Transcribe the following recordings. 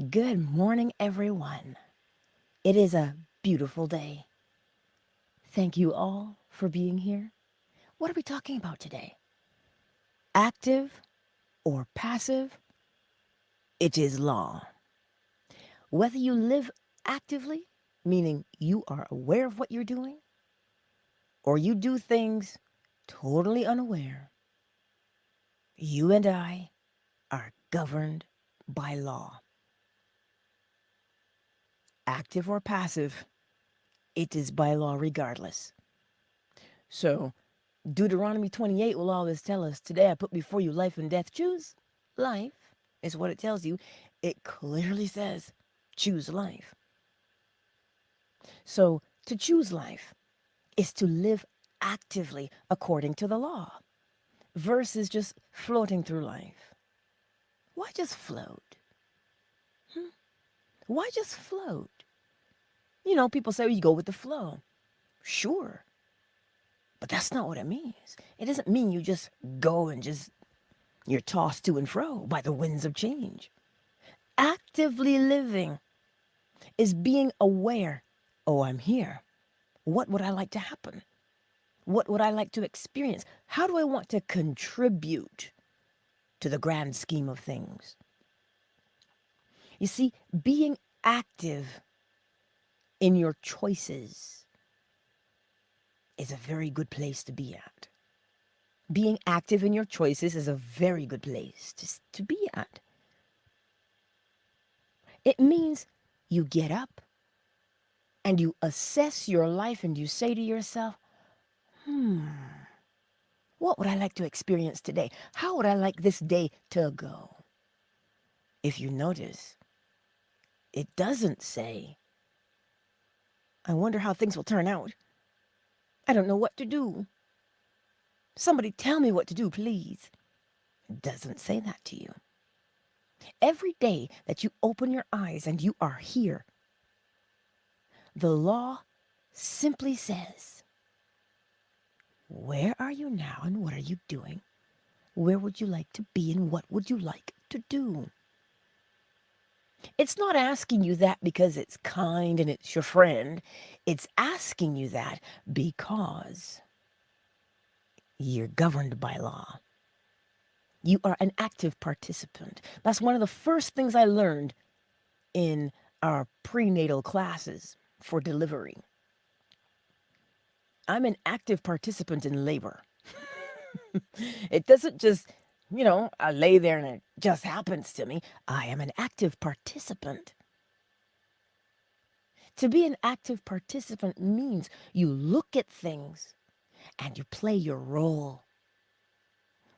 Good morning, everyone. It is a beautiful day. Thank you all for being here. What are we talking about today? Active or passive? It is law. Whether you live actively, meaning you are aware of what you're doing, or you do things totally unaware, you and I are governed by law. Active or passive, it is by law regardless. So, Deuteronomy 28 will always tell us, today I put before you life and death. Choose life, is what it tells you. It clearly says, choose life. So, to choose life is to live actively according to the law versus just floating through life. Why just float? Why just float? People say, well, you go with the flow. Sure, but that's not what it means. It doesn't mean you just go and you're tossed to and fro by the winds of change. Actively living is being aware. Oh, I'm here. What would I like to happen? What would I like to experience? How do I want to contribute to the grand scheme of things? You see, being active in your choices is a very good place to be at. Being active in your choices is a very good place to be at. It means you get up and you assess your life and you say to yourself, what would I like to experience today? How would I like this day to go? If you notice, it doesn't say, I wonder how things will turn out. I don't know what to do. Somebody tell me what to do, please. It doesn't say that to you. Every day that you open your eyes and you are here, the law simply says, where are you now and what are you doing? Where would you like to be and what would you like to do? It's not asking you that because it's kind and it's your friend. It's asking you that because you're governed by law. You are an active participant. That's one of the first things I learned in our prenatal classes for delivery. I'm an active participant in labor. It doesn't just, I lay there and it just happens to me. I am an active participant. To be an active participant means you look at things and you play your role.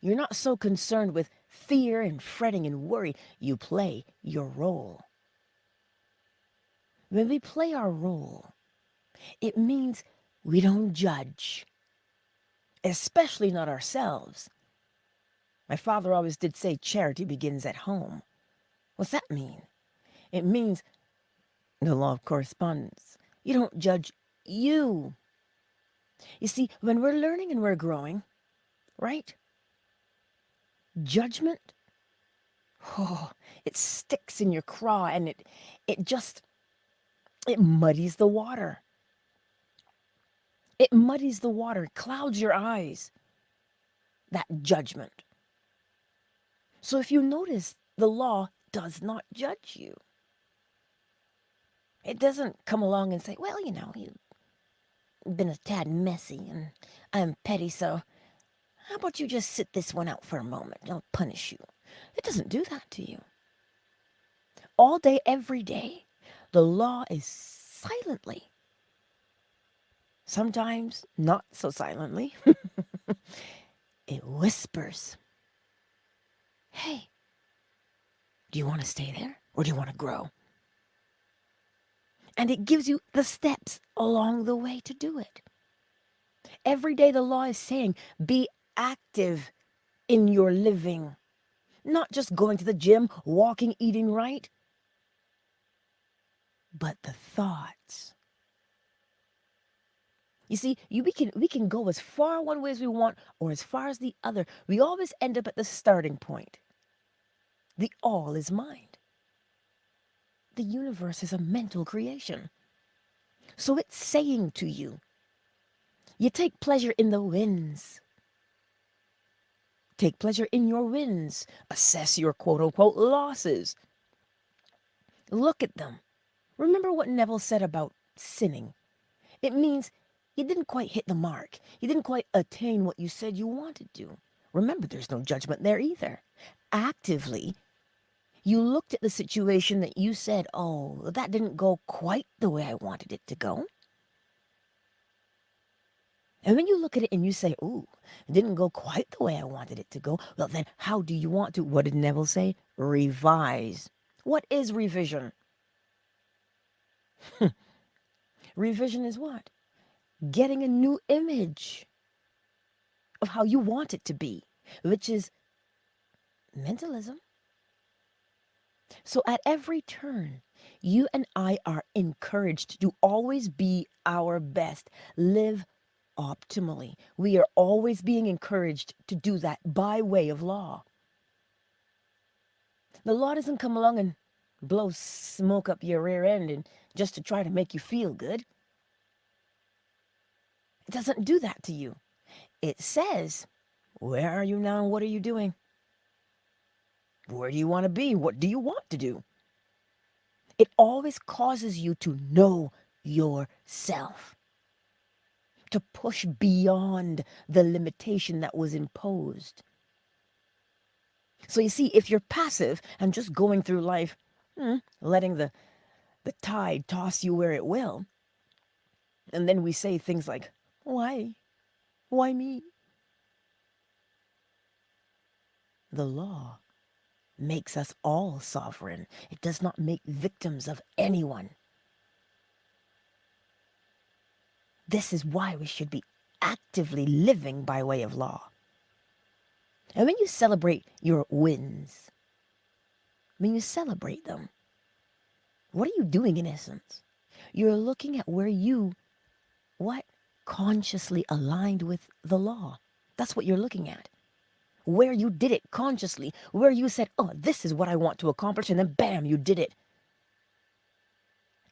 You're not so concerned with fear and fretting and worry. You play your role. When we play our role, it means we don't judge, especially not ourselves. My father always did say charity begins at home. What's that mean? It means the law of correspondence. You don't judge you. You see, when we're learning and we're growing, right? Judgment, oh, it sticks in your craw and it muddies the water. It muddies the water, clouds your eyes, that judgment. So if you notice, the law does not judge you. It doesn't come along and say, well, you've been a tad messy and I'm petty, so how about you just sit this one out for a moment? I'll punish you. It doesn't do that to you. All day, every day, the law is silently, sometimes not so silently, it whispers, hey, do you want to stay there or do you want to grow? And it gives you the steps along the way to do it. Every day the law is saying, be active in your living. Not just going to the gym, walking, eating right, but the thoughts. You see, we can go as far one way as we want or as far as the other. We always end up at the starting point. The all is mind. the universe is a mental creation. So it's saying to you, you take pleasure in the wins. Take pleasure in your wins. Assess your quote unquote losses. Look at them. Remember what Neville said about sinning. It means you didn't quite hit the mark. You didn't quite attain what you said you wanted to. Remember, there's no judgment there either. Actively, you looked at the situation that you said, oh, that didn't go quite the way I wanted it to go. And when you look at it and you say, ooh, it didn't go quite the way I wanted it to go, well, then how do you want to? What did Neville say? Revise. What is revision? Revision is what? Getting a new image of how you want it to be, which is mentalism. So at every turn, you and I are encouraged to always be our best, live optimally. We are always being encouraged to do that by way of law. The law doesn't come along and blow smoke up your rear end and just to try to make you feel good. It doesn't do that to you. It says, where are you now and what are you doing? Where do you want to be? What do you want to do? It always causes you to know yourself, to push beyond the limitation that was imposed. So you see, if you're passive and just going through life, letting the tide toss you where it will, and then we say things like, why? Why me? The law makes us all sovereign. It does not make victims of anyone. This is why we should be actively living by way of law. And when you celebrate your wins, when you celebrate them, what are you doing in essence? You're looking at where you, consciously aligned with the law. That's what you're looking at. Where you did it consciously, where you said, oh, this is what I want to accomplish, and then bam, you did it.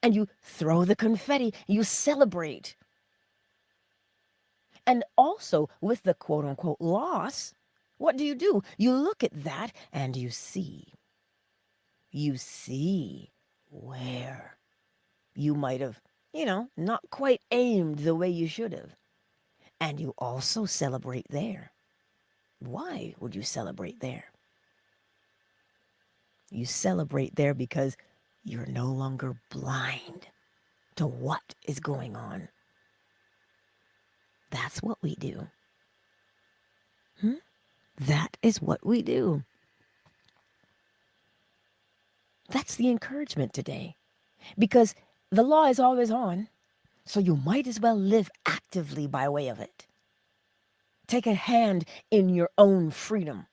And you throw the confetti, you celebrate. And also with the quote unquote loss, what do? You look at that and you see. You see where you might have, not quite aimed the way you should have. And you also celebrate there. Why would you celebrate there? You celebrate there because you're no longer blind to what is going on. That's what we do. That is what we do. That's the encouragement today. Because the law is always on, so you might as well live actively by way of it. Take a hand in your own freedom.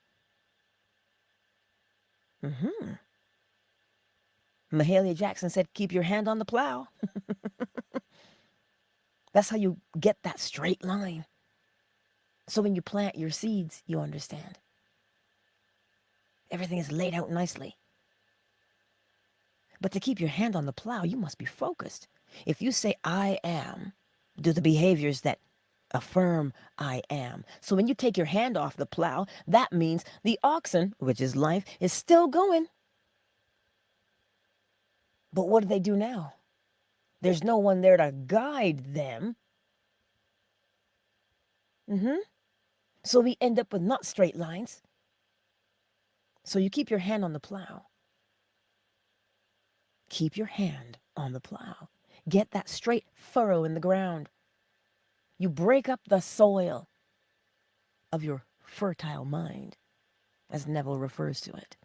Mahalia Jackson said, keep your hand on the plow. That's how you get that straight line. So when you plant your seeds, you understand. Everything is laid out nicely. But to keep your hand on the plow, you must be focused. If you say, I am, do the behaviors that affirm I am. So when you take your hand off the plow, that means the oxen, which is life, is still going. But what do they do now? There's no one there to guide them. So we end up with not straight lines. So you keep your hand on the plow. Keep your hand on the plow. Get that straight furrow in the ground. You break up the soil of your fertile mind, as Neville refers to it.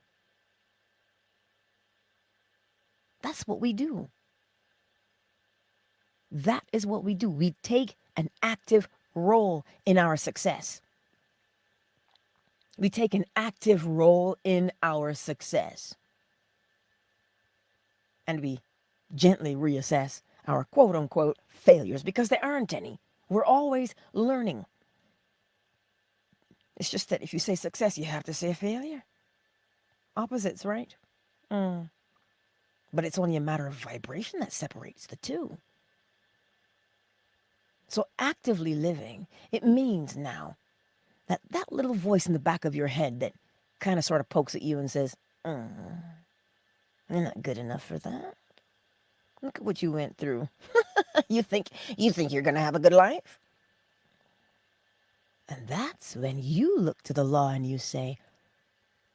That's what we do. That is what we do. We take an active role in our success. We take an active role in our success. And we gently reassess our quote-unquote failures because there aren't any. We're always learning. It's just that if you say success, you have to say failure. Opposites, right? But it's only a matter of vibration that separates the two. So actively living, it means now that little voice in the back of your head that kind of sort of pokes at you and says, you're not good enough for that. Look at what you went through. you think you're going to have a good life? And that's when you look to the law and you say,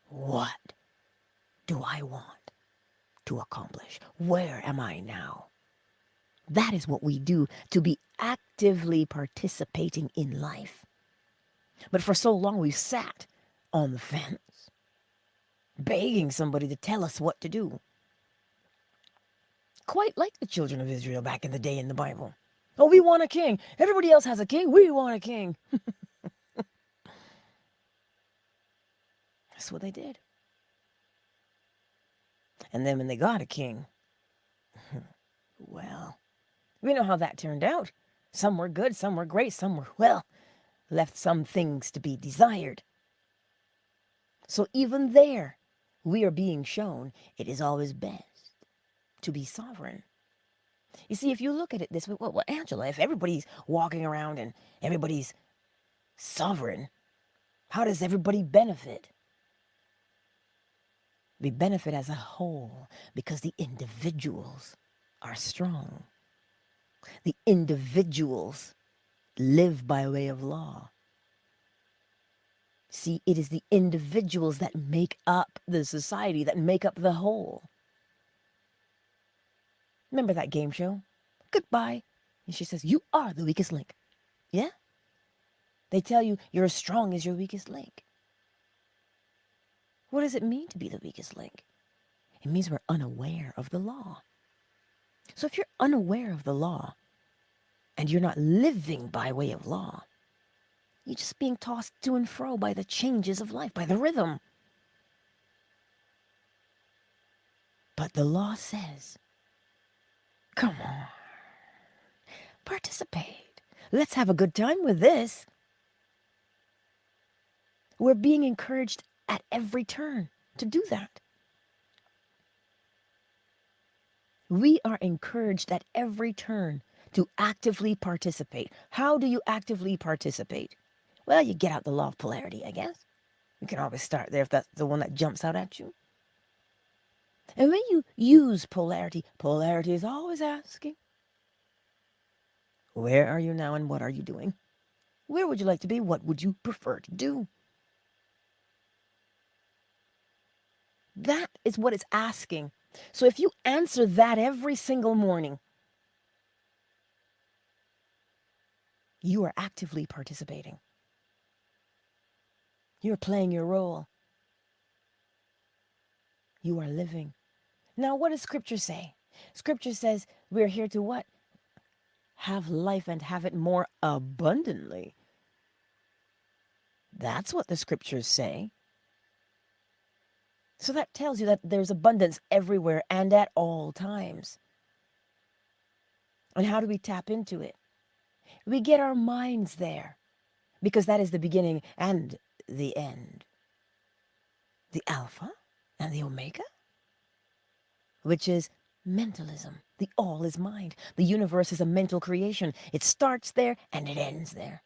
what do I want to accomplish? Where am I now? That is what we do to be actively participating in life. But for so long we've sat on the fence, begging somebody to tell us what to do. Quite like the children of Israel back in the day in the Bible. Oh, we want a king. Everybody else has a king. We want a king. That's what they did. And then when they got a king, well, we know how that turned out. Some were good, some were great, some were, well, left some things to be desired. So even there, we are being shown it is always best to be sovereign. You see, if you look at it this way, well, Angela, if everybody's walking around and everybody's sovereign, how does everybody benefit? We benefit as a whole because the individuals are strong. The individuals live by way of law. See, it is the individuals that make up the society, that make up the whole. Remember that game show? Goodbye. And she says, you are the weakest link. Yeah? They tell you you're as strong as your weakest link. What does it mean to be the weakest link? It means we're unaware of the law. So if you're unaware of the law and you're not living by way of law, you're just being tossed to and fro by the changes of life, by the rhythm. But the law says, come on, participate. Let's have a good time with this. We're being encouraged at every turn to do that. We are encouraged at every turn to actively participate. How do you actively participate? Well, you get out the law of polarity, I guess. You can always start there if that's the one that jumps out at you. And when you use polarity, polarity is always asking, where are you now and what are you doing? Where would you like to be? What would you prefer to do? That is what it's asking. So if you answer that every single morning, you are actively participating. You're playing your role. You are living. Now, what does Scripture say? Scripture says we're here to what? Have life and have it more abundantly. That's what the Scriptures say. So that tells you that there's abundance everywhere and at all times. And how do we tap into it? We get our minds there, because that is the beginning and the end. The Alpha and the Omega, which is mentalism. The all is mind. The universe is a mental creation. It starts there and it ends there.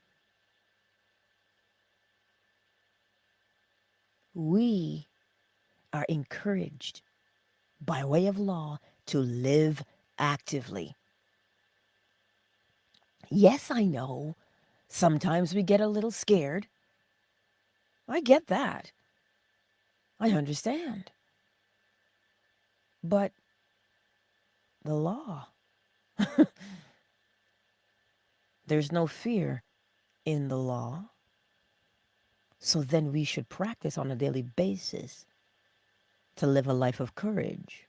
We are encouraged by way of law to live actively. Yes, I know. Sometimes we get a little scared. I get that. I understand. But the law, there's no fear in the law. So then we should practice on a daily basis to live a life of courage.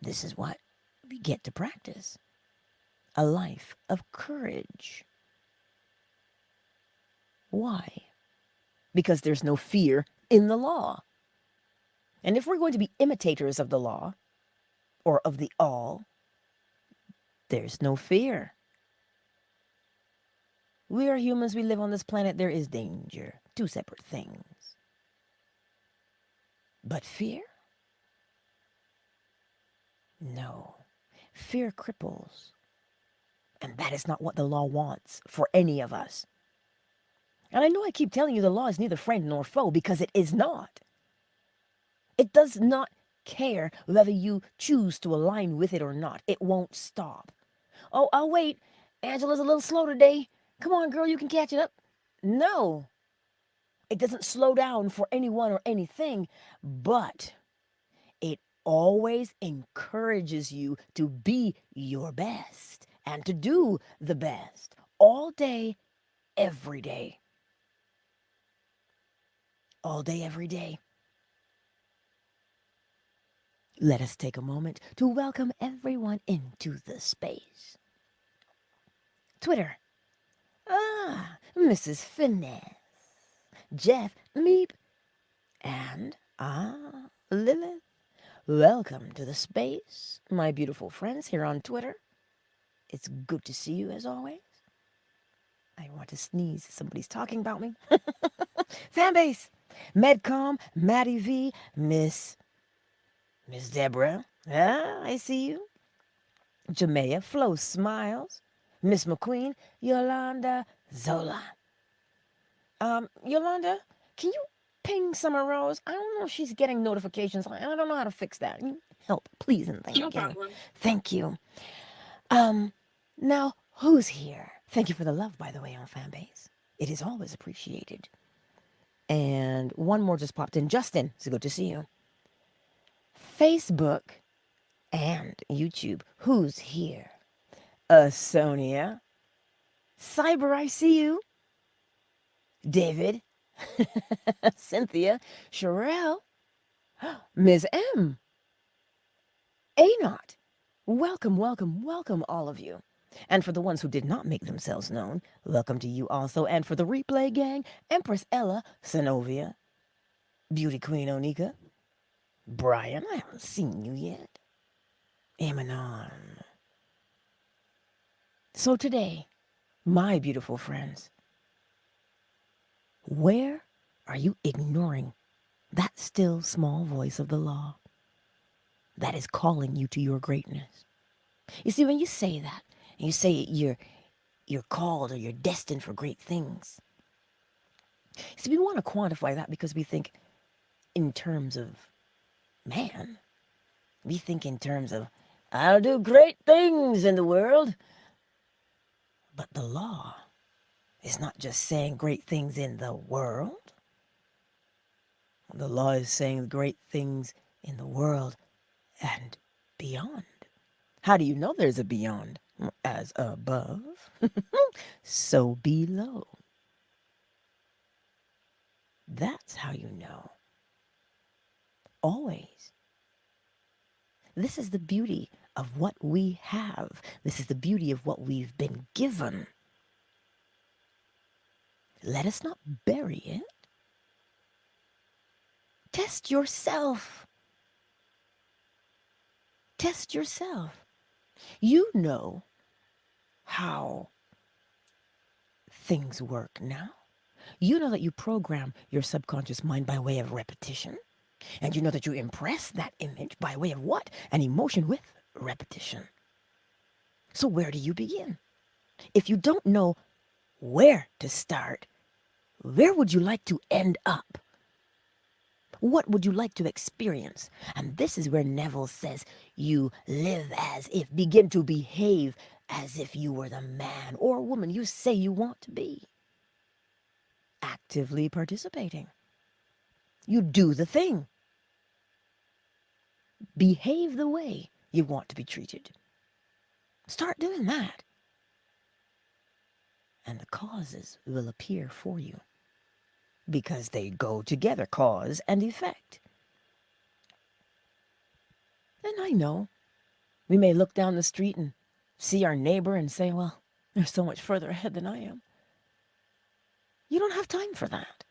This is what we get to practice. A life of courage. Why? Because there's no fear in the law. And if we're going to be imitators of the law, or of the all, there's no fear. We are humans, we live on this planet, there is danger. Two separate things. But fear? No. Fear cripples. And that is not what the law wants for any of us. And I know I keep telling you the law is neither friend nor foe because it is not. It does not care whether you choose to align with it or not. It won't stop. Oh, I'll wait. Angela's a little slow today. Come on, girl, you can catch it up. No, it doesn't slow down for anyone or anything, but it always encourages you to be your best and to do the best all day, every day. All day, every day. Let us take a moment to welcome everyone into the space. Twitter. Mrs. Finesse. Jeff Meep. And, Lilith. Welcome to the space, my beautiful friends here on Twitter. It's good to see you as always. I want to sneeze. Somebody's talking about me. Fanbase. Medcom, Maddie V, Miss Deborah. I see you. Jamea, Flo Smiles. Miss McQueen, Yolanda Zola. Yolanda, can you ping Summer Rose? I don't know if she's getting notifications. I don't know how to fix that. Help, please, and thank you. No problem. Thank you. Now, who's here? Thank you for the love, by the way, on Fanbase. It is always appreciated. And one more just popped in. Justin, it's good to see you. Facebook and YouTube. Who's here? Sonia. Cyber, I see you. David. Cynthia. Sherelle. Ms. M. Anot. Welcome, welcome, welcome, all of you. And for the ones who did not make themselves known, welcome to you also. And for the replay gang, Empress Ella, Zenovia, Beauty Queen Onika, Brian, I haven't seen you yet, Amanon. So today, my beautiful friends, where are you ignoring that still small voice of the law that is calling you to your greatness? You see, when you say that, and you say you're called or you're destined for great things, see, we want to quantify that because we think in terms of man. We think in terms of, I'll do great things in the world. But the law is not just saying great things in the world. The law is saying great things in the world and beyond. How do you know there's a beyond? As above, so below. That's how you know. Always. This is the beauty of what we have. This is the beauty of what we've been given. Let us not bury it. Test yourself. Test yourself. You know how things work now. You know that you program your subconscious mind by way of repetition. And you know that you impress that image by way of what? An emotion with repetition. So where do you begin? If you don't know where to start, where would you like to end up? What would you like to experience? And this is where Neville says you live as if, begin to behave as if you were the man or woman you say you want to be. Actively participating. You do the thing. Behave the way you want to be treated. Start doing that. And the causes will appear for you. Because they go together, cause and effect. And I know, we may look down the street and see our neighbor and say, well, they're so much further ahead than I am. You don't have time for that.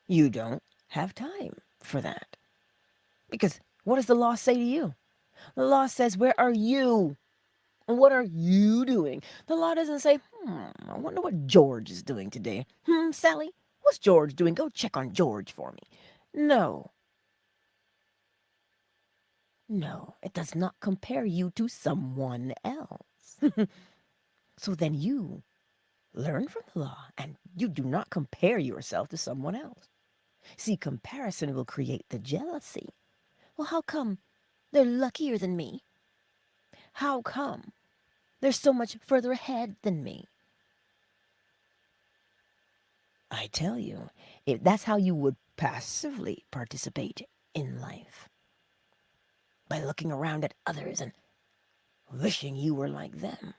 You don't have time for that. Because what does the law say to you? The law says, where are you? And what are you doing? The law doesn't say, I wonder what George is doing today. Sally, what's George doing? Go check on George for me. No. No, it does not compare you to someone else. So then you learn from the law and you do not compare yourself to someone else. See, comparison will create the jealousy. Well, how come they're luckier than me? How come they're so much further ahead than me? I tell you, if that's how you would passively participate in life, by looking around at others and wishing you were like them.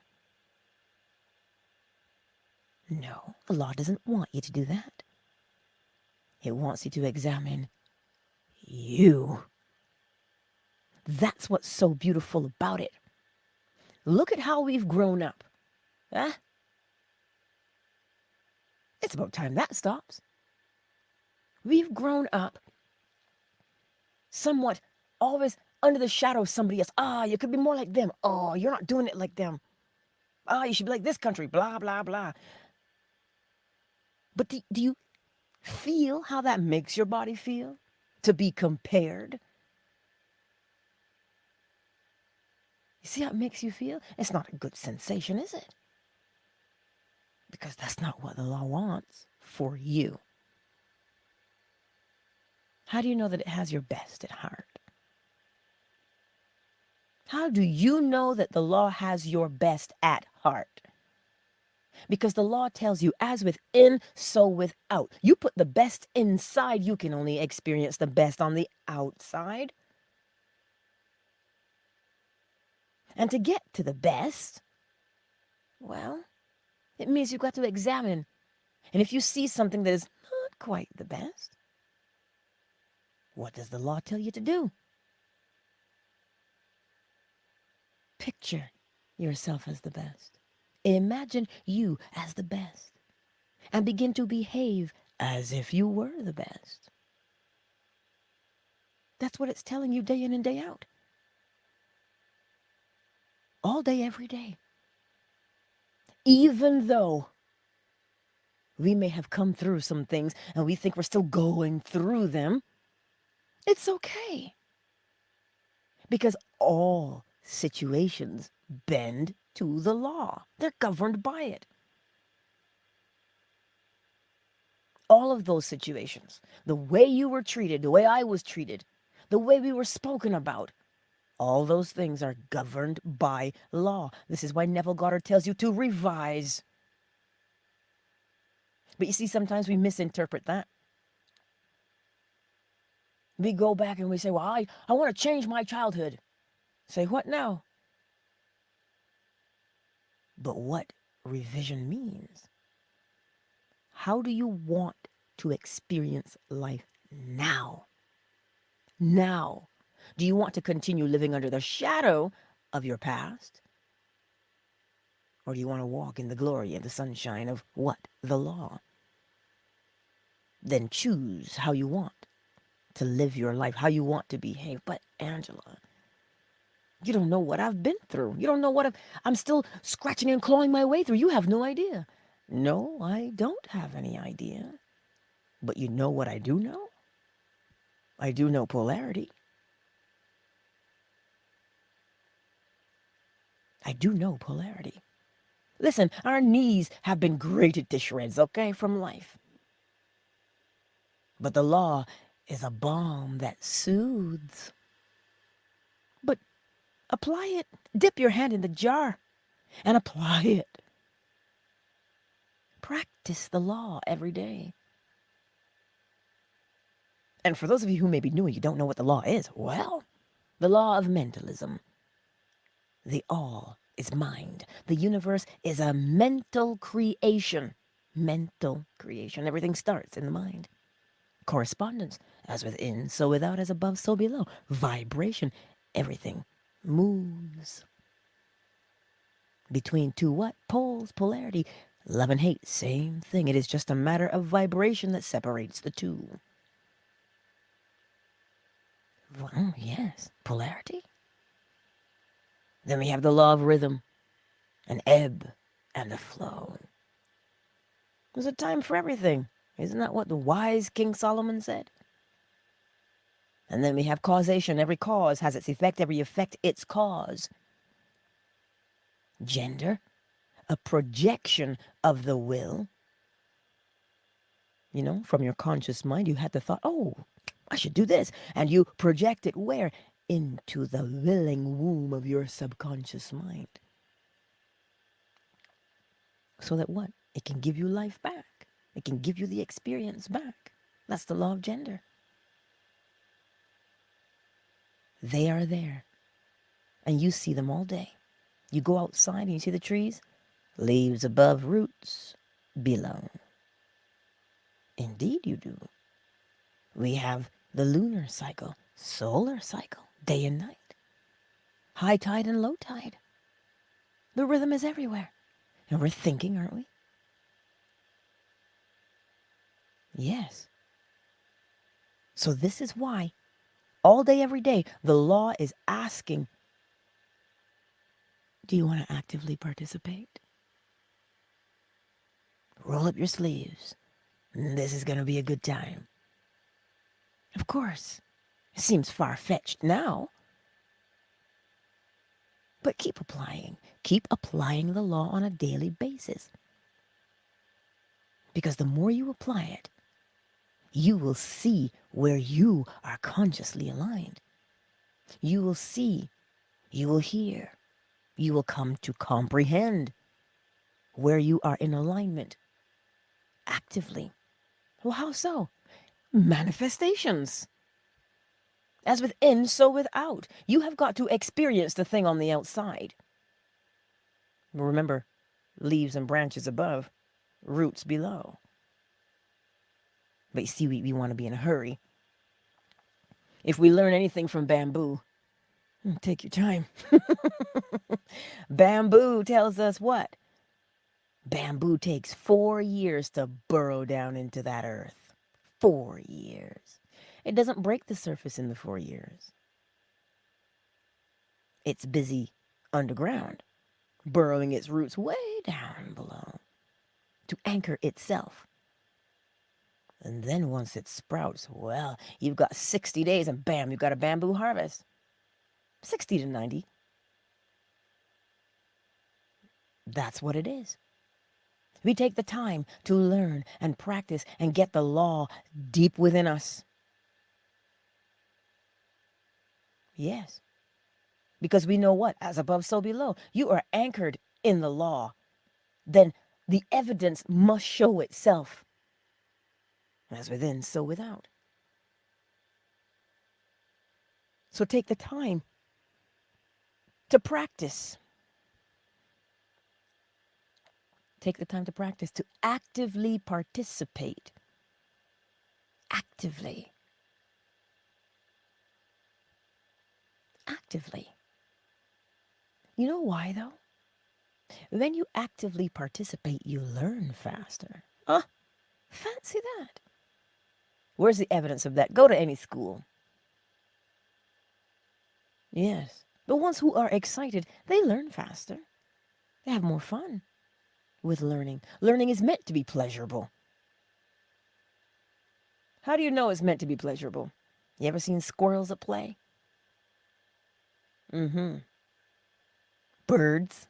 No, the law doesn't want you to do that. It wants you to examine you. That's what's so beautiful about it. Look at how we've grown up. Huh? It's about time that stops. We've grown up somewhat always under the shadow of somebody else. You could be more like them. You're not doing it like them. You should be like this country. Blah, blah, blah. But do you feel how that makes your body feel? To be compared? You see how it makes you feel? It's not a good sensation, is it? Because that's not what the law wants for you. How do you know that it has your best at heart? How do you know that the law has your best at heart? Because the law tells you, as within, so without. You put the best inside, you can only experience the best on the outside. And to get to the best, well, it means you've got to examine. And if you see something that is not quite the best, what does the law tell you to do? Picture yourself as the best. Imagine you as the best. And begin to behave as if you were the best. That's what it's telling you day in and day out. All day, every day. Even though we may have come through some things and we think we're still going through them, it's okay. Because all situations bend to the law. They're governed by it. All of those situations, the way you were treated, the way I was treated, the way we were spoken about, all those things are governed by law. This is why Neville Goddard tells you to revise. But you see, sometimes we misinterpret that. We go back and we say, well, I want to change my childhood. Say, what now? But what revision means? How do you want to experience life now? Now. Do you want to continue living under the shadow of your past? Or do you want to walk in the glory and the sunshine of what? The law. Then choose how you want to live your life, how you want to behave. But Angela, you don't know what I've been through. You don't know what I'm still scratching and clawing my way through. You have no idea. No, I don't have any idea. But you know what I do know? I do know polarity. I do know polarity. Listen, our knees have been grated to shreds, okay, from life. But the law is a balm that soothes. But apply it. Dip your hand in the jar and apply it. Practice the law every day. And for those of you who may be new and you don't know what the law is, well, the law of mentalism. The all is mind. The universe is a mental creation. Mental creation. Everything starts in the mind. Correspondence. As within, so without, as above, so below. Vibration. Everything moves. Between two what? Poles. Polarity. Love and hate. Same thing. It is just a matter of vibration that separates the two. Well, yes. Polarity. Then we have the law of rhythm, an ebb and a flow. There's a time for everything. Isn't that what the wise King Solomon said? And then we have causation. Every cause has its effect. Every effect, its cause. Gender, a projection of the will. You know, from your conscious mind, you had the thought, oh, I should do this. And you project it where? Into the willing womb of your subconscious mind. So that what? It can give you life back. It can give you the experience back. That's the law of gender. They are there. And you see them all day. You go outside and you see the trees. Leaves above, roots below. Indeed you do. We have the lunar cycle, solar cycle, day and night. High tide and low tide. The rhythm is everywhere. And we're thinking, aren't we? Yes. So this is why, all day, every day, the law is asking, do you want to actively participate? Roll up your sleeves. This is going to be a good time. Of course, it seems far-fetched now. But keep applying. Keep applying the law on a daily basis. Because the more you apply it, you will see where you are consciously aligned. You will see, you will hear, you will come to comprehend where you are in alignment actively. Well, how so? Manifestations. As within, so without. You have got to experience the thing on the outside. Remember, leaves and branches above, roots below. But you see, we want to be in a hurry. If we learn anything from bamboo, take your time. Bamboo tells us what? Bamboo takes 4 years to burrow down into that earth. 4 years. It doesn't break the surface in the 4 years. It's busy underground, burrowing its roots way down below to anchor itself. And then once it sprouts, well, you've got 60 days and bam, you've got a bamboo harvest. 60 to 90. That's what it is. We take the time to learn and practice and get the law deep within us. Yes. Because we know what? As above, so below. You are anchored in the law. Then the evidence must show itself. As within, so without. So take the time to practice. Take the time to practice, to actively participate. Actively. Actively. You know why, though? When you actively participate, you learn faster. Fancy that. Where's the evidence of that? Go to any school. Yes. The ones who are excited, they learn faster. They have more fun with learning. Learning is meant to be pleasurable. How do you know it's meant to be pleasurable? You ever seen squirrels at play? Birds.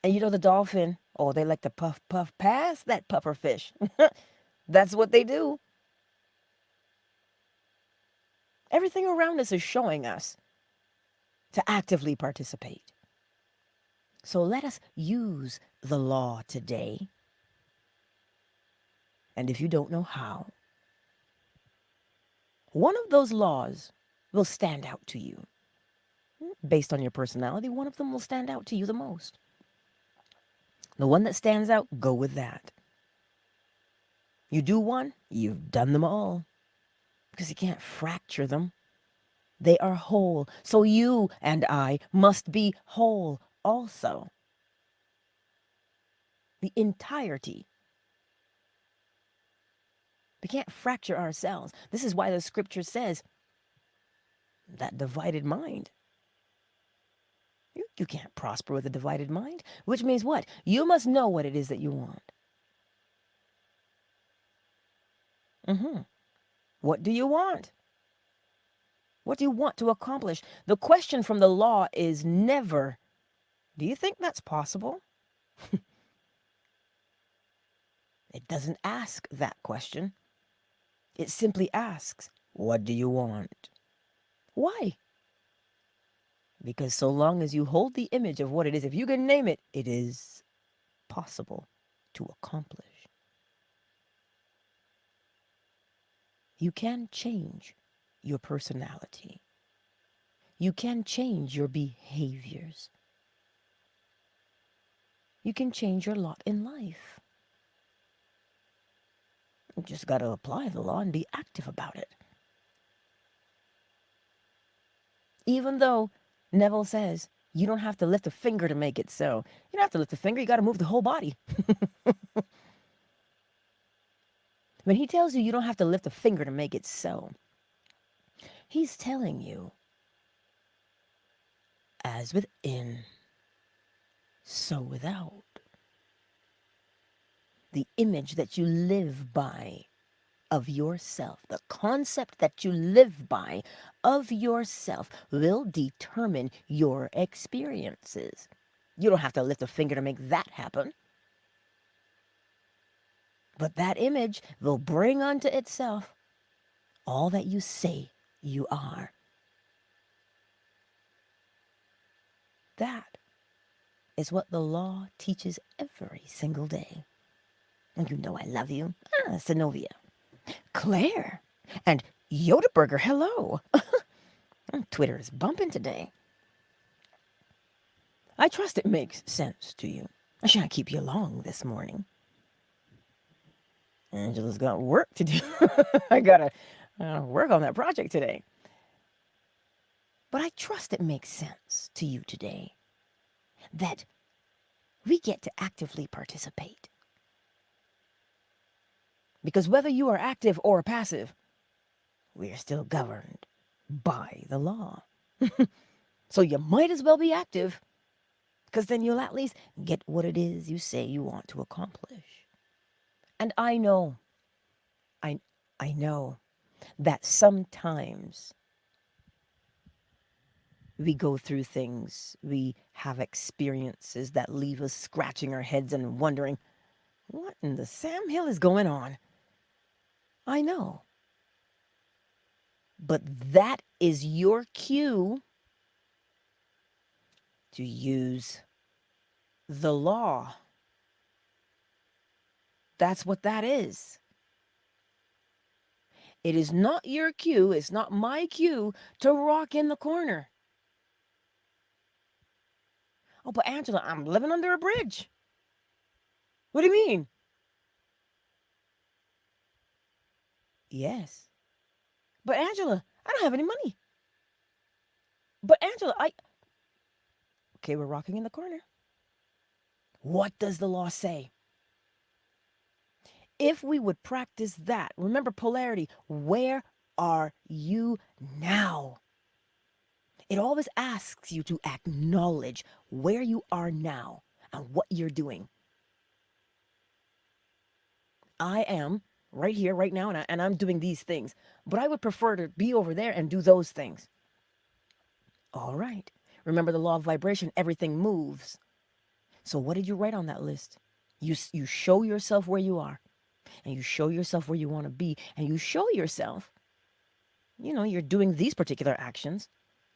And you know the dolphin, oh, they like to puff, puff past that puffer fish. That's what they do. Everything around us is showing us to actively participate. So let us use the law today. And if you don't know how, one of those laws will stand out to you. Based on your personality, one of them will stand out to you the most. The one that stands out, go with that. You do one, you've done them all. Because you can't fracture them. They are whole. So you and I must be whole also. The entirety. We can't fracture ourselves. This is why the scripture says that divided mind. You can't prosper with a divided mind. Which means what? You must know what it is that you want. What do you want? What do you want to accomplish? The question from the law is never, do you think that's possible? It doesn't ask that question. It simply asks, what do you want? Why? Because so long as you hold the image of what it is, if you can name it, it is possible to accomplish. You can change your personality. You can change your behaviors. You can change your lot in life. You just got to apply the law and be active about it. Even though Neville says you don't have to lift a finger to make it so. You don't have to lift a finger, you got to move the whole body. When he tells you you don't have to lift a finger to make it so, he's telling you, as within, so without. The image that you live by of yourself, the concept that you live by of yourself will determine your experiences. You don't have to lift a finger to make that happen. But that image will bring unto itself all that you say you are. That is what the law teaches every single day. And you know I love you. Synovia. Claire. And Yodaburger, hello. Twitter is bumping today. I trust it makes sense to you. I shan't keep you long this morning. Angela's got work to do. I gotta work on that project today. But I trust it makes sense to you today that we get to actively participate. Because whether you are active or passive, we are still governed by the law. So you might as well be active, because then you'll at least get what it is you say you want to accomplish. And I know that sometimes we go through things, we have experiences that leave us scratching our heads and wondering, what in the Sam Hill is going on? I know. But that is your cue to use the law. That's what that is. It is not your cue, it's not my cue to rock in the corner. Oh, but Angela, I'm living under a bridge. What do you mean? Yes. But Angela, I don't have any money. But Angela, Okay, we're rocking in the corner. What does the law say? If we would practice that, remember polarity, where are you now? It always asks you to acknowledge where you are now and what you're doing. I am right here, right now, and I'm doing these things, but I would prefer to be over there and do those things. All right. Remember the law of vibration, everything moves. So what did you write on that list? You show yourself where you are, and you show yourself where you want to be, and you show yourself, you're doing these particular actions.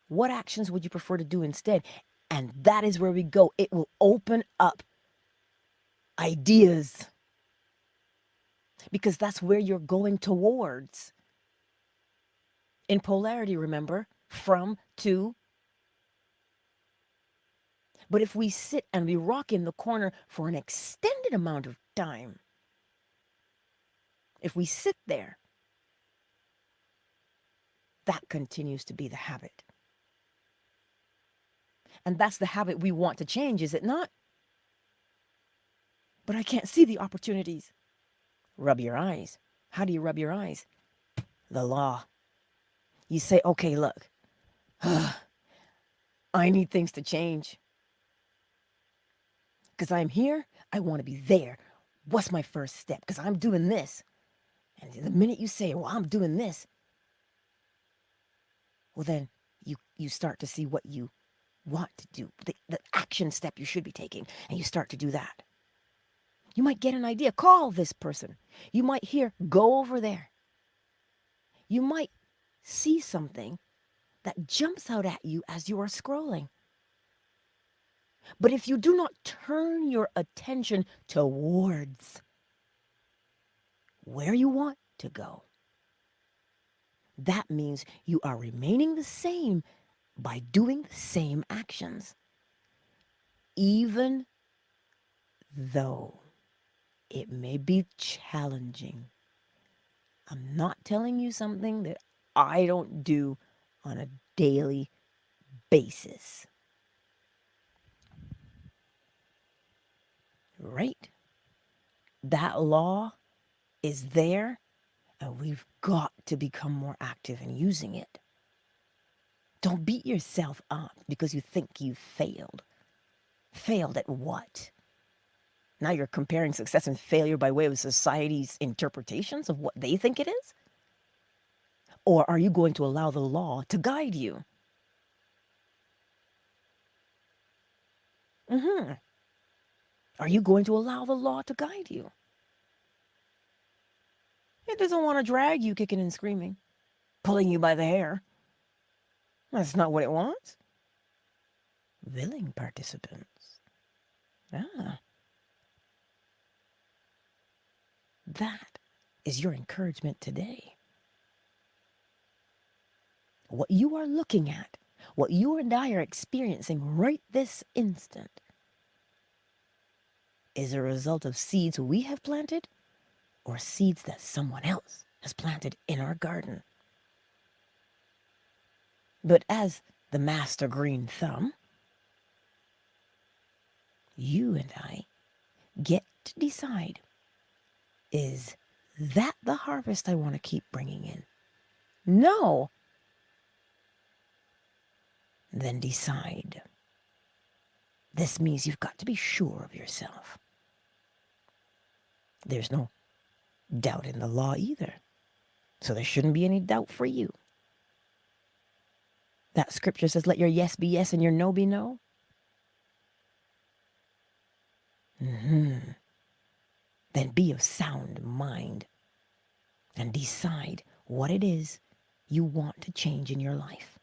What actions would you prefer to do instead? And that is where we go. It will open up ideas, because that's where you're going towards. In polarity, remember, from, to. But if we sit and we rock in the corner for an extended amount of time, if we sit there, that continues to be the habit. And that's the habit we want to change, is it not? But I can't see the opportunities. Rub your eyes. How do you rub your eyes? The law. You say, okay, look, I need things to change. Because I'm here, I want to be there. What's my first step? Because I'm doing this. And the minute you say, well, I'm doing this, well then you start to see what you want to do, the action step you should be taking, and you start to do that. You might get an idea, call this person. You might hear, go over there. You might see something that jumps out at you as you are scrolling. But if you do not turn your attention towards where you want to go, that means you are remaining the same by doing the same actions, even though it may be challenging. I'm not telling you something that I don't do on a daily basis. Right? That law is there, and we've got to become more active in using it. Don't beat yourself up because you think you failed. Failed at what? Now you're comparing success and failure by way of society's interpretations of what they think it is? Or are you going to allow the law to guide you? Are you going to allow the law to guide you? It doesn't want to drag you kicking and screaming, pulling you by the hair. That's not what it wants. Willing participants. Ah. That is your encouragement today. What you are looking at, what you and I are experiencing right this instant, is a result of seeds we have planted or seeds that someone else has planted in our garden. But as the master green thumb, you and I get to decide, is that the harvest I want to keep bringing in? No. Then decide. This means you've got to be sure of yourself. There's no doubt in the law either, so there shouldn't be any doubt for you. That scripture says, let your yes be yes and your no be no. Then be of sound mind and decide what it is you want to change in your life.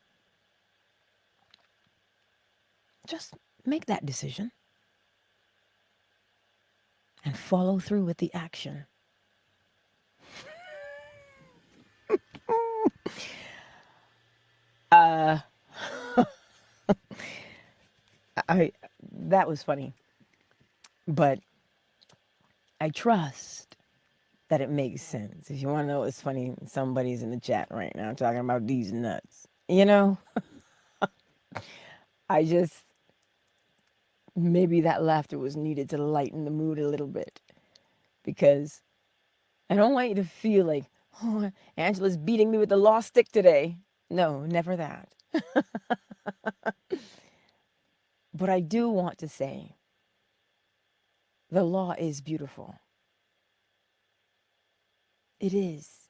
Just make that decision and follow through with the action. That was funny, but I trust that it makes sense. If you want to know what's funny, somebody's in the chat right now talking about these nuts. You know, I just, maybe that laughter was needed to lighten the mood a little bit, because I don't want you to feel like, oh, Angela's beating me with the law stick today. No, never that. But I do want to say, the law is beautiful. It is.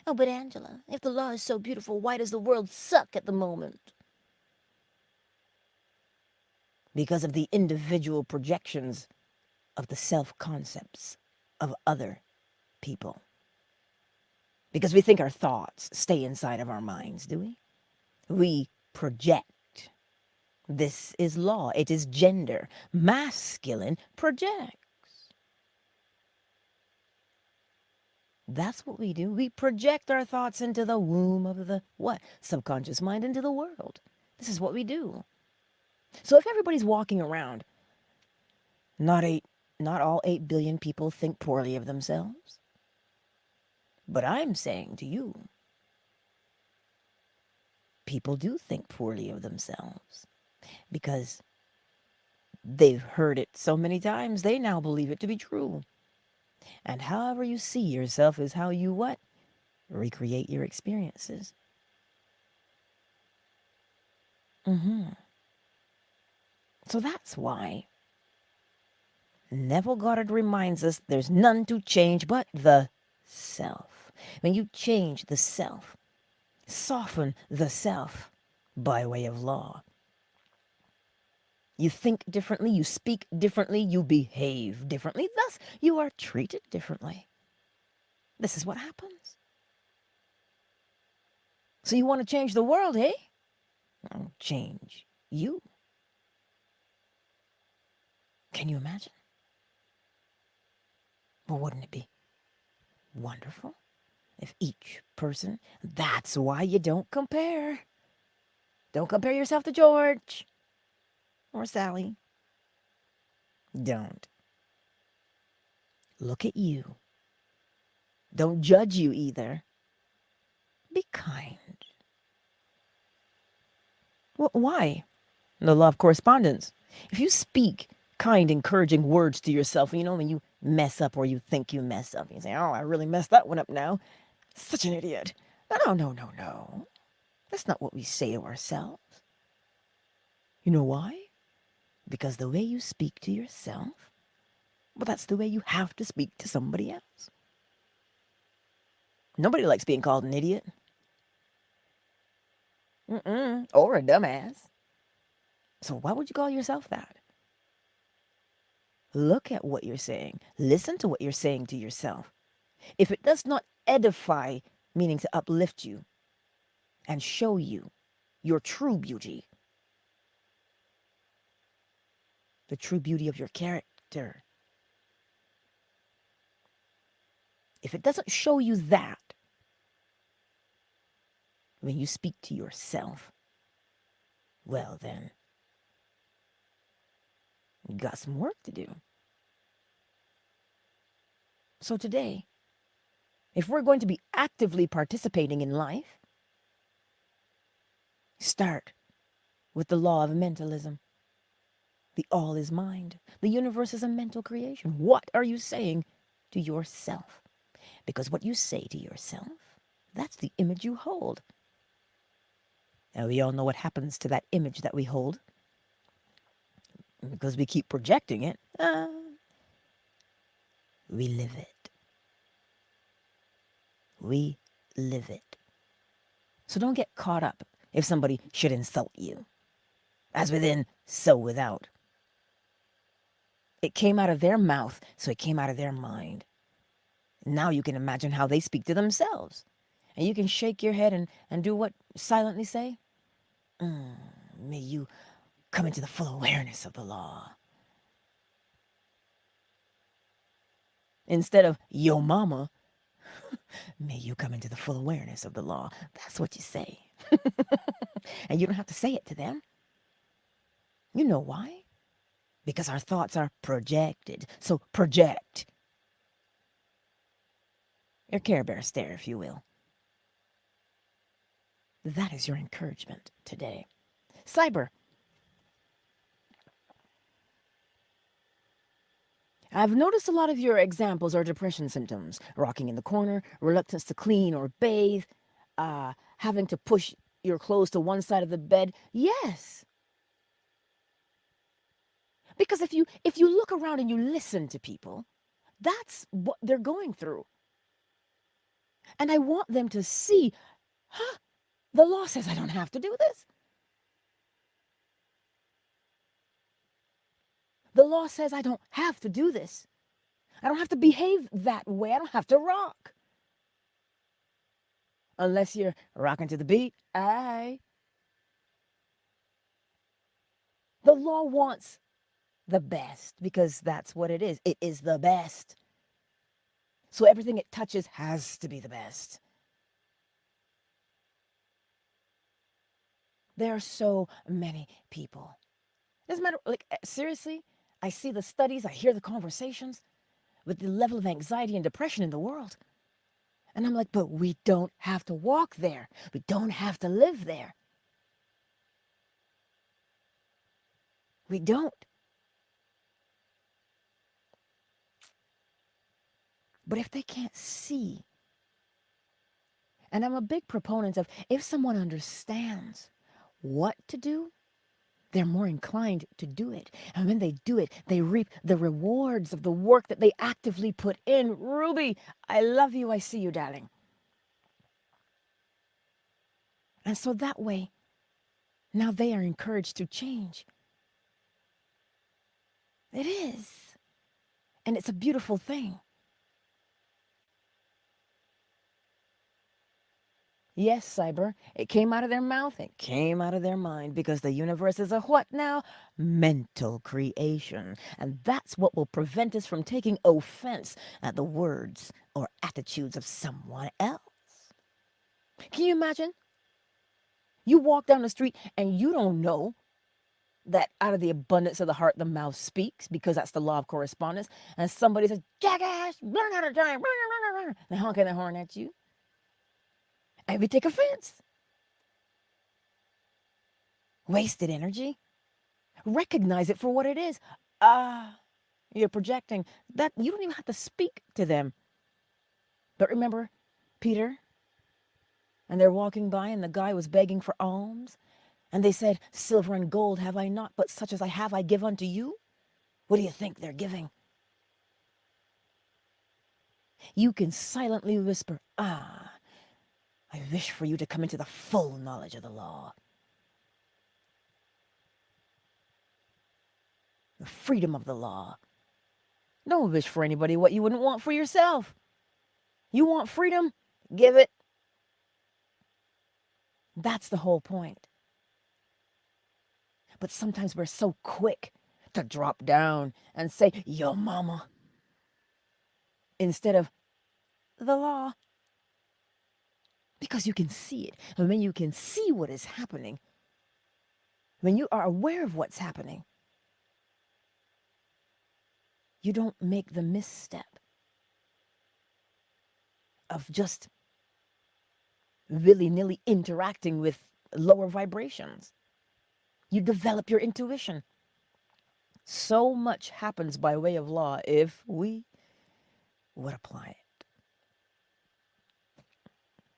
Oh, but Angela, if the law is so beautiful, why does the world suck at the moment? Because of the individual projections of the self-concepts of other people. Because we think our thoughts stay inside of our minds, do we? We project. This is law. It is gender. Masculine projects. That's what we do. We project our thoughts into the womb of the what? Subconscious mind, into the world. This is what we do. So if everybody's walking around, not all 8 billion people think poorly of themselves. But I'm saying to you, people do think poorly of themselves because they've heard it so many times, they now believe it to be true. And however you see yourself is how you what? Recreate your experiences. So that's why Neville Goddard reminds us there's none to change but the self. When you change the self, soften the self by way of law. You think differently, you speak differently, you behave differently, thus you are treated differently. This is what happens. So you want to change the world, eh? I'll change you. Can you imagine? Well, wouldn't it be wonderful if each person, that's why you don't compare. Don't compare yourself to George or Sally. Don't. Look at you. Don't judge you either. Be kind. Well, why? The law of correspondence. If you speak kind, encouraging words to yourself, when you mess up or you think you mess up, you say, oh, I really messed that one up now. Such an idiot. No, no, no, no. That's not what we say to ourselves. You know why? Because the way you speak to yourself, well, that's the way you have to speak to somebody else. Nobody likes being called an idiot. Or a dumbass. So why would you call yourself that? Look at what you're saying. Listen to what you're saying to yourself. If it does not edify, meaning to uplift you and show you your true beauty, the true beauty of your character, if it doesn't show you that when you speak to yourself, well then, you got some work to do. So today, if we're going to be actively participating in life, start with the law of mentalism. The all is mind. The universe is a mental creation. What are you saying to yourself? Because what you say to yourself, that's the image you hold. And we all know what happens to that image that we hold. Because we keep projecting it, we live it. We live it. So don't get caught up if somebody should insult you. As within, so without. It came out of their mouth, so it came out of their mind. Now you can imagine how they speak to themselves. And you can shake your head and do what? Silently say? May you come into the full awareness of the law. Instead of, yo mama, may you come into the full awareness of the law. That's what you say. And you don't have to say it to them. You know why? Because our thoughts are projected. So project. Your Care Bear stare, if you will. That is your encouragement today. Cyber. I've noticed a lot of your examples are depression symptoms. Rocking in the corner, reluctance to clean or bathe, having to push your clothes to one side of the bed. Yes. Because if you look around and you listen to people, that's what they're going through. And I want them to see, the law says I don't have to do this. The law says I don't have to do this. I don't have to behave that way. I don't have to rock. Unless you're rocking to the beat. The law wants the best because that's what it is. It is the best. So everything it touches has to be the best. There are so many people. Doesn't matter, seriously, I see the studies, I hear the conversations with the level of anxiety and depression in the world. And I'm like, but we don't have to walk there. We don't have to live there. We don't. But if they can't see, and I'm a big proponent of if someone understands what to do, they're more inclined to do it. And when they do it, they reap the rewards of the work that they actively put in. Ruby, I love you. I see you, darling. And so that way, now they are encouraged to change. It is. And it's a beautiful thing. Yes, cyber, it came out of their mouth, it came out of their mind, because the universe is a what now? Mental creation. And that's what will prevent us from taking offense at the words or attitudes of someone else. Can you imagine? You walk down the street and you don't know that out of the abundance of the heart, the mouth speaks, because that's the law of correspondence. And somebody says, jackass, learn how to drive, and honking their horn at you. And we take offense. Wasted energy. Recognize it for what it is. You're projecting. That you don't even have to speak to them. But remember, Peter, and they're walking by, and the guy was begging for alms. And they said, silver and gold have I not, but such as I have I give unto you. What do you think they're giving? You can silently whisper, I wish for you to come into the full knowledge of the law. The freedom of the law. Don't wish for anybody what you wouldn't want for yourself. You want freedom? Give it. That's the whole point. But sometimes we're so quick to drop down and say, yo mama, instead of the law. Because you can see it. And when you can see what is happening, when you are aware of what's happening, you don't make the misstep of just willy-nilly interacting with lower vibrations. You develop your intuition. So much happens by way of law if we would apply it.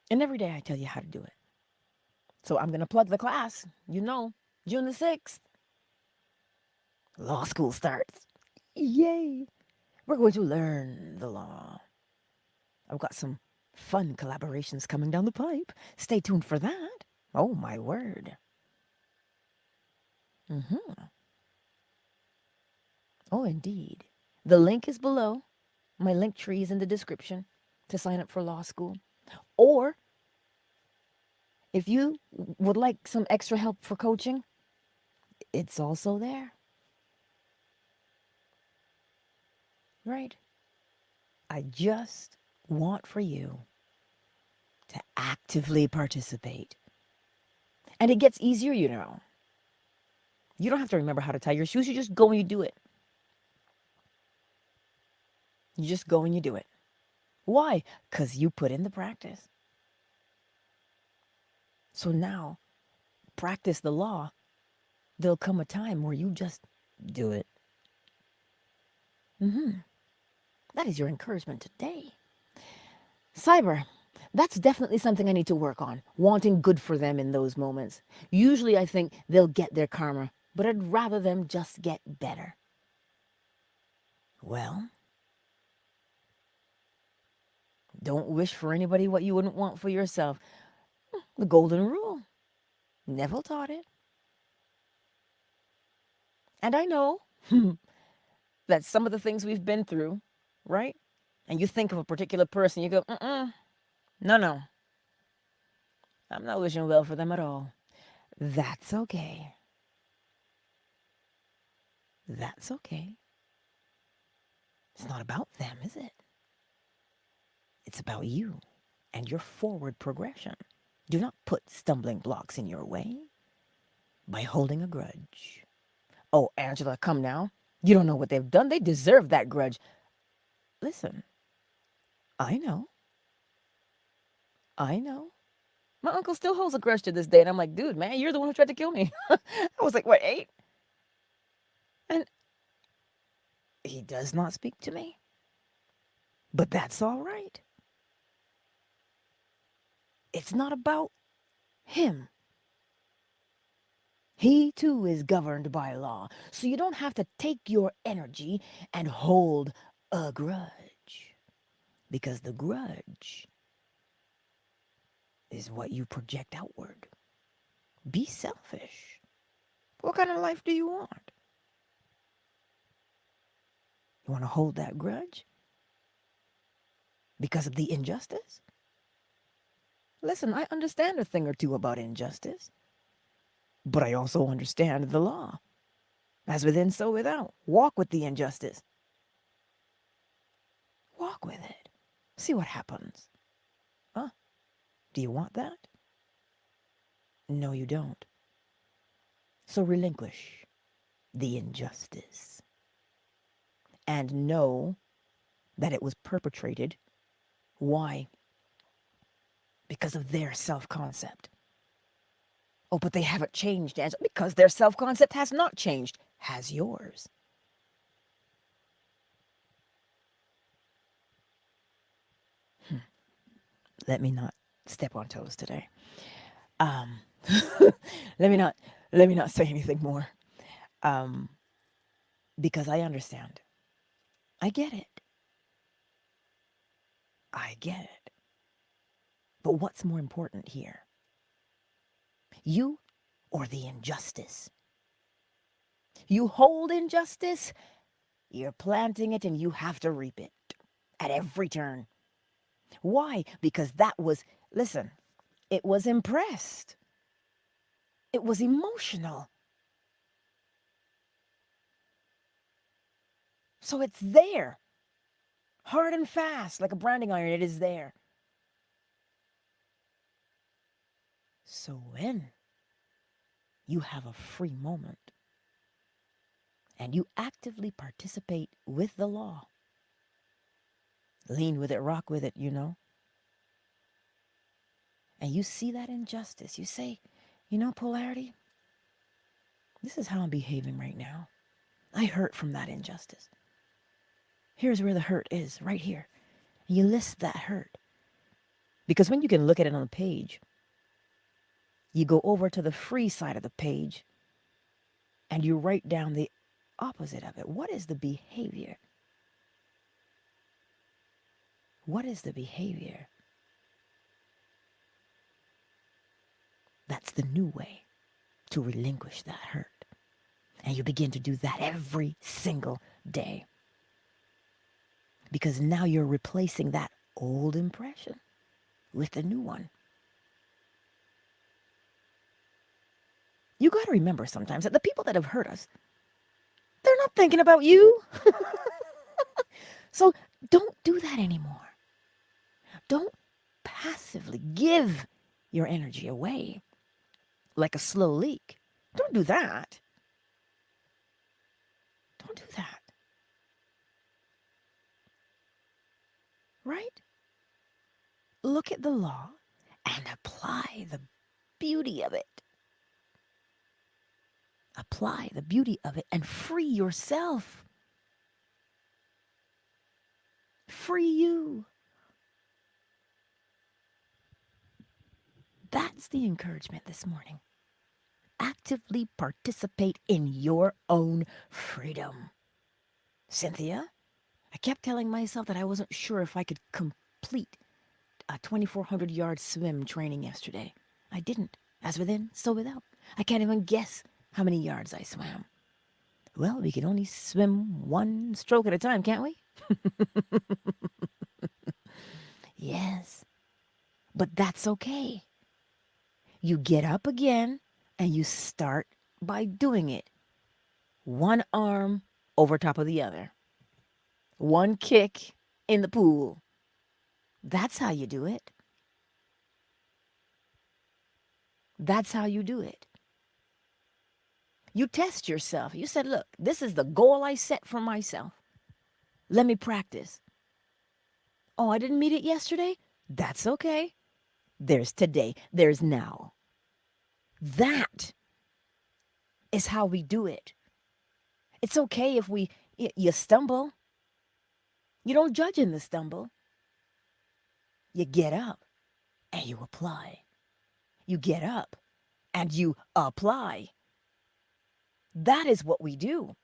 And every day I tell you how to do it. So I'm going to plug the class. You know, June the 6th, law school starts. Yay! We're going to learn the law. I've got some fun collaborations coming down the pipe. Stay tuned for that. Oh, my word. Oh, indeed. The link is below. My LINKTREE is in the description to sign up for law school. Or if you would like some extra help for coaching, it's also there. Right? I just want for you to actively participate. And it gets easier, you know. You don't have to remember how to tie your shoes. You just go and you do it. You just go and you do it. Why? Because you put in the practice. So now, practice the law. There'll come a time where you just do it. That is your encouragement today. Cyber, that's definitely something I need to work on. Wanting good for them in those moments. Usually I think they'll get their karma, but I'd rather them just get better. Well, don't wish for anybody what you wouldn't want for yourself. The golden rule. Neville taught it. And I know that some of the things we've been through, right? And you think of a particular person, you go, no. I'm not wishing well for them at all. That's okay. That's okay. It's not about them, is it? It's about you and your forward progression. Do not put stumbling blocks in your way by holding a grudge. Oh, Angela, come now. You don't know what they've done. They deserve that grudge. Listen, I know. My uncle still holds a grudge to this day. And I'm like, dude, man, you're the one who tried to kill me. I was like, what, 8? And he does not speak to me. But that's all right. It's not about him. He too is governed by law. So you don't have to take your energy and hold a grudge. Because the grudge is what you project outward. Be selfish. What kind of life do you want? You want to hold that grudge because of the injustice? Listen, I understand a thing or two about injustice, but I also understand the law. As within, so without. Walk with the injustice. Walk with it. See what happens. Huh? Do you want that? No, you don't. So relinquish the injustice and know that it was perpetrated. Why? Because of their self-concept. Oh, but they haven't changed, Angela. Because their self-concept has not changed. Has yours. Let me not step on toes today. Um, let me not say anything more. Um, because I understand. I get it. I get it. But what's more important here? You or the injustice? You hold injustice, you're planting it and you have to reap it at every turn. Why? Because that was, listen, it was impressed. It was emotional. So it's there. Hard and fast, like a branding iron, it is there. So when you have a free moment and you actively participate with the law, lean with it, rock with it, and you see that injustice, you say, polarity, this is how I'm behaving right now. I hurt from that injustice. Here's where the hurt is, right here. You list that hurt. Because when you can look at it on the page, you go over to the free side of the page and you write down the opposite of it. What is the behavior? What is the behavior? That's the new way to relinquish that hurt. And you begin to do that every single day. Because now you're replacing that old impression with the new one. You got to remember sometimes that the people that have hurt us, they're not thinking about you. So don't do that anymore. Don't passively give your energy away like a slow leak. Don't do that. Don't do that. Right? Look at the law and apply the beauty of it. Apply the beauty of it and free yourself. Free you. That's the encouragement this morning. Actively participate in your own freedom. Cynthia, I kept telling myself that I wasn't sure if I could complete a 2,400-yard swim training yesterday. I didn't. As within, so without. I can't even guess how many yards I swam. Well, we can only swim one stroke at a time, can't we? Yes. But that's okay. You get up again and you start by doing it. One arm over top of the other. One kick in the pool. That's how you do it. That's how you do it. You test yourself. You said, look, this is the goal I set for myself. Let me practice. Oh, I didn't meet it yesterday? That's okay. There's today. There's now. That is how we do it. It's okay if you stumble. You don't judge in the stumble. You get up and you apply. You get up and you apply. That is what we do.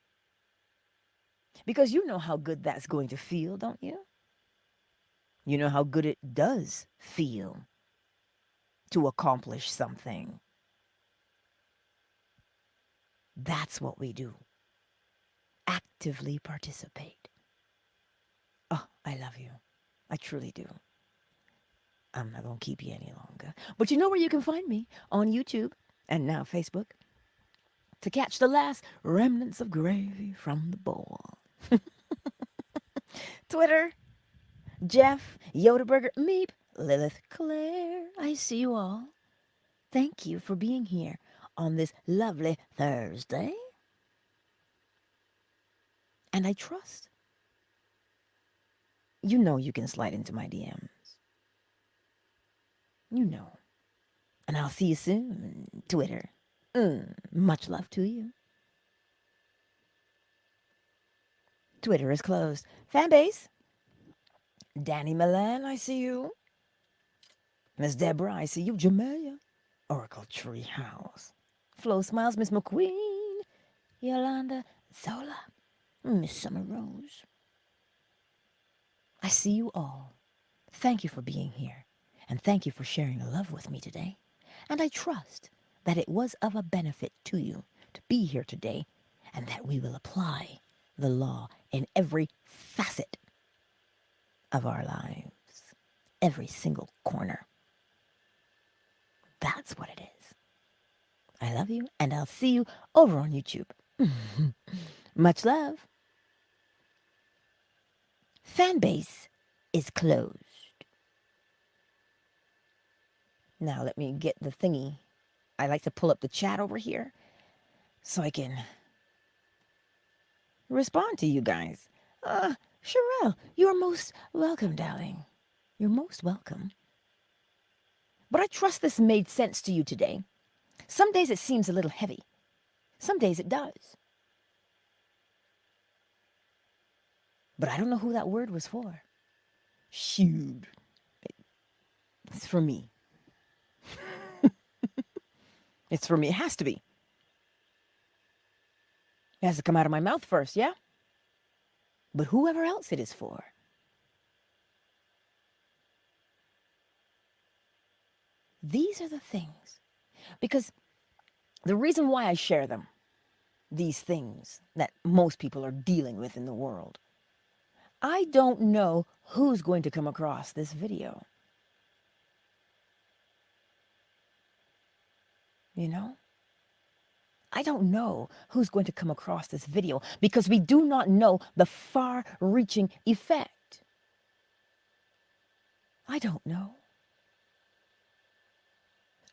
Because you know how good that's going to feel, don't you? You know how good it does feel to accomplish something. That's what we do. Actively participate. Oh, I love you. I truly do. I'm not going to keep you any longer. But you know where you can find me? On YouTube and now Facebook to catch the last remnants of gravy from the bowl. Twitter, Jeff, Yoda Burger, Meep, Lilith Claire. I see you all. Thank you for being here on this lovely Thursday. And I trust you know you can slide into my DMs. You know. And I'll see you soon, Twitter. Much love to you. Twitter is closed. Fanbase. Danny Milan, I see you. Miss Deborah, I see you. Jamelia. Oracle Treehouse. Flo Smiles, Miss McQueen. Yolanda Zola. Miss Summer Rose. I see you all. Thank you for being here. And thank you for sharing love with me today. And I trust that it was of a benefit to you to be here today and that we will apply the law in every facet of our lives, every single corner. That's what it is. I love you, and I'll see you over on YouTube. Much love. Fanbase is closed. Now let me get the thingy. I like to pull up the chat over here so I can respond to you guys. Sherelle, you're most welcome, darling. You're most welcome. But I trust this made sense to you today. Some days it seems a little heavy. Some days it does. But I don't know who that word was for. Shoot. It's for me. It's for me. It has to be. It has to come out of my mouth first, yeah? But whoever else it is for. These are the things. Because the reason why I share them, these things that most people are dealing with in the world, I don't know who's going to come across this video. You know? I don't know who's going to come across this video because we do not know the far-reaching effect. I don't know.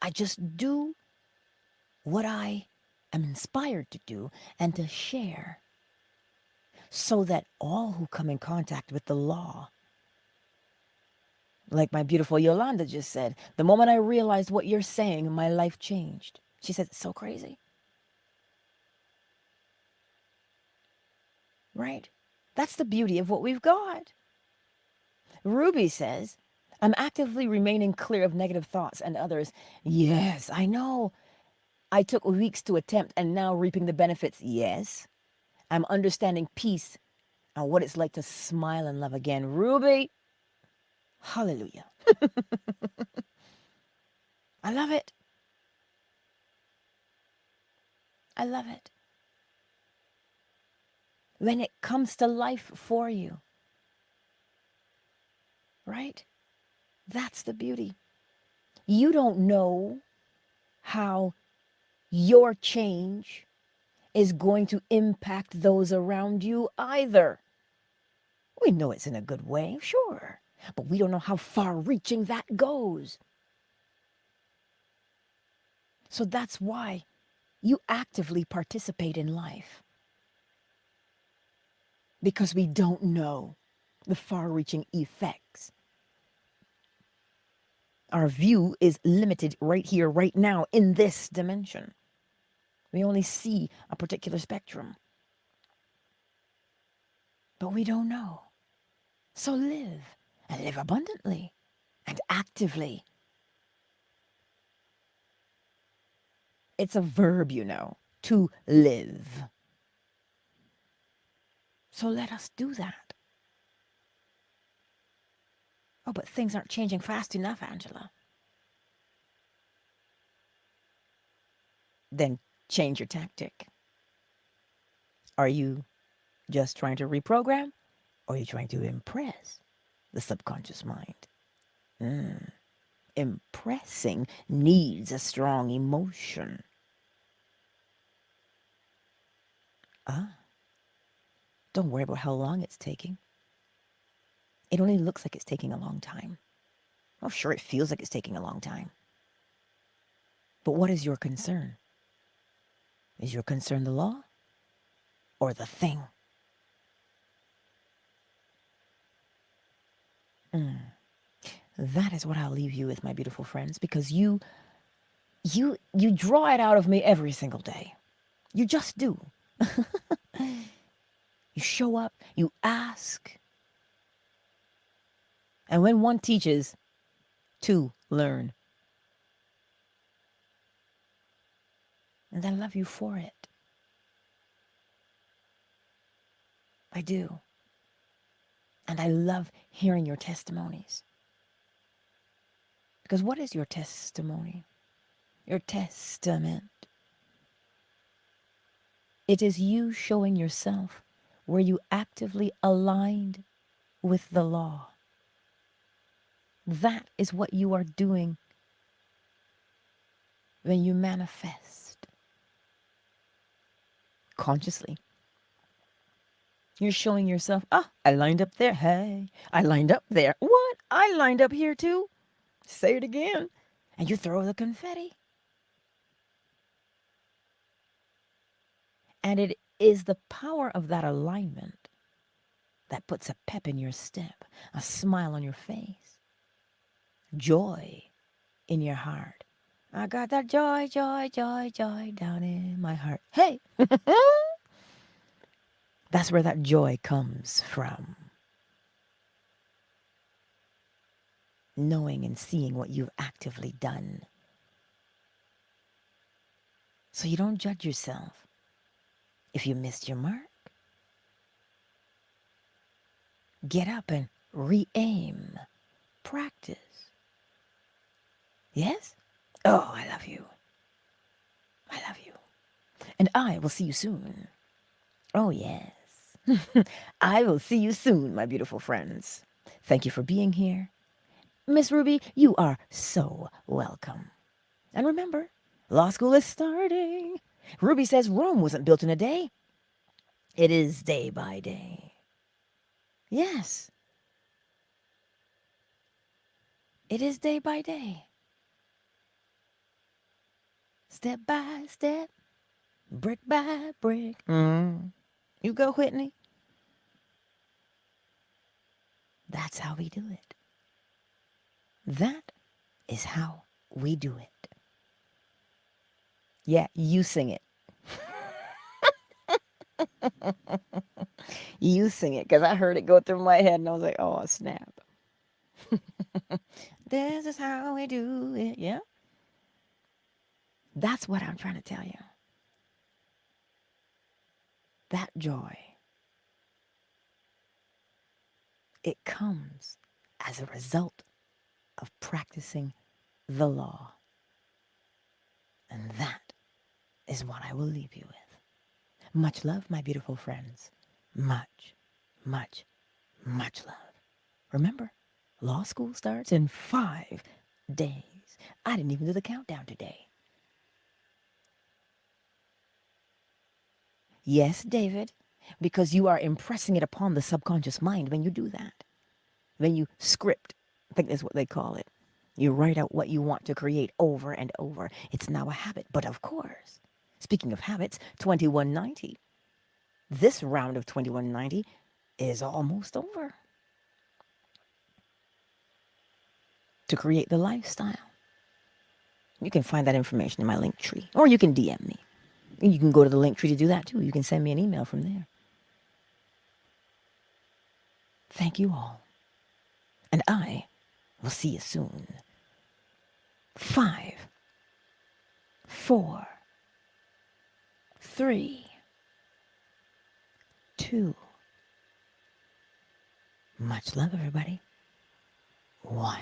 I just do what I am inspired to do and to share so that all who come in contact with the law, like my beautiful Yolanda just said, the moment I realized what you're saying, my life changed. She said, it's so crazy. Right? That's the beauty of what we've got. Ruby says, I'm actively remaining clear of negative thoughts and others. Yes, I know. I took weeks to attempt and now reaping the benefits. Yes. I'm understanding peace and what it's like to smile and love again. Ruby, hallelujah. I love it. I love it. When it comes to life for you, right? That's the beauty. You don't know how your change is going to impact those around you either. We know it's in a good way, sure, but we don't know how far-reaching that goes. So that's why you actively participate in life. Because we don't know the far-reaching effects. Our view is limited right here, right now, in this dimension. We only see a particular spectrum. But we don't know. So live, and live abundantly, and actively. It's a verb, you know, to live. So let us do that. Oh, but things aren't changing fast enough, Angela. Then change your tactic. Are you just trying to reprogram, or are you trying to impress the subconscious mind? Impressing needs a strong emotion. Don't worry about how long it's taking. It only looks like it's taking a long time. Oh, sure, it feels like it's taking a long time. But what is your concern? Is your concern the law or the thing? That is what I'll leave you with, my beautiful friends, because you draw it out of me every single day. You just do. You show up, you ask. And when one teaches, two learn. And I love you for it. I do. And I love hearing your testimonies. Because what is your testimony? Your testament. It is you showing yourself where you actively aligned with the law. That is what you are doing when you manifest consciously. You're showing yourself, I lined up there. Hey, I lined up there. What? I lined up here too. Say it again. And you throw the confetti. And it is the power of that alignment that puts a pep in your step, a smile on your face, joy in your heart. I got that joy, joy, joy, joy down in my heart. Hey! That's where that joy comes from. Knowing and seeing what you've actively done. So you don't judge yourself if you missed your mark. Get up and re-aim. Practice. Yes? Oh, I love you. I love you. And I will see you soon. Oh, yes. I will see you soon, my beautiful friends. Thank you for being here. Miss Ruby, you are so welcome. And remember, law school is starting. Ruby says Rome wasn't built in a day. It is day by day. Yes. It is day by day. Step by step. Brick by brick. You go, Whitney. That's how we do it. That is how we do it. Yeah, you sing it. You sing it, because I heard it go through my head and I was like, oh, snap. This is how we do it. Yeah. That's what I'm trying to tell you. That joy, it comes as a result of practicing the law. And that is what I will leave you with. Much love, my beautiful friends. Much, much, much love. Remember, law school starts in 5 days. I didn't even do the countdown today. Yes, David, because you are impressing it upon the subconscious mind when you do that. When you script, I think that's what they call it. You write out what you want to create over and over. It's now a habit. But of course, speaking of habits, 2190. This round of 2190 is almost over. To create the lifestyle. You can find that information in my Linktree. Or you can DM me. And you can go to the Linktree to do that too. You can send me an email from there. Thank you all. And I will see you soon. 5, 4, 3, 2. Much love, everybody. 1.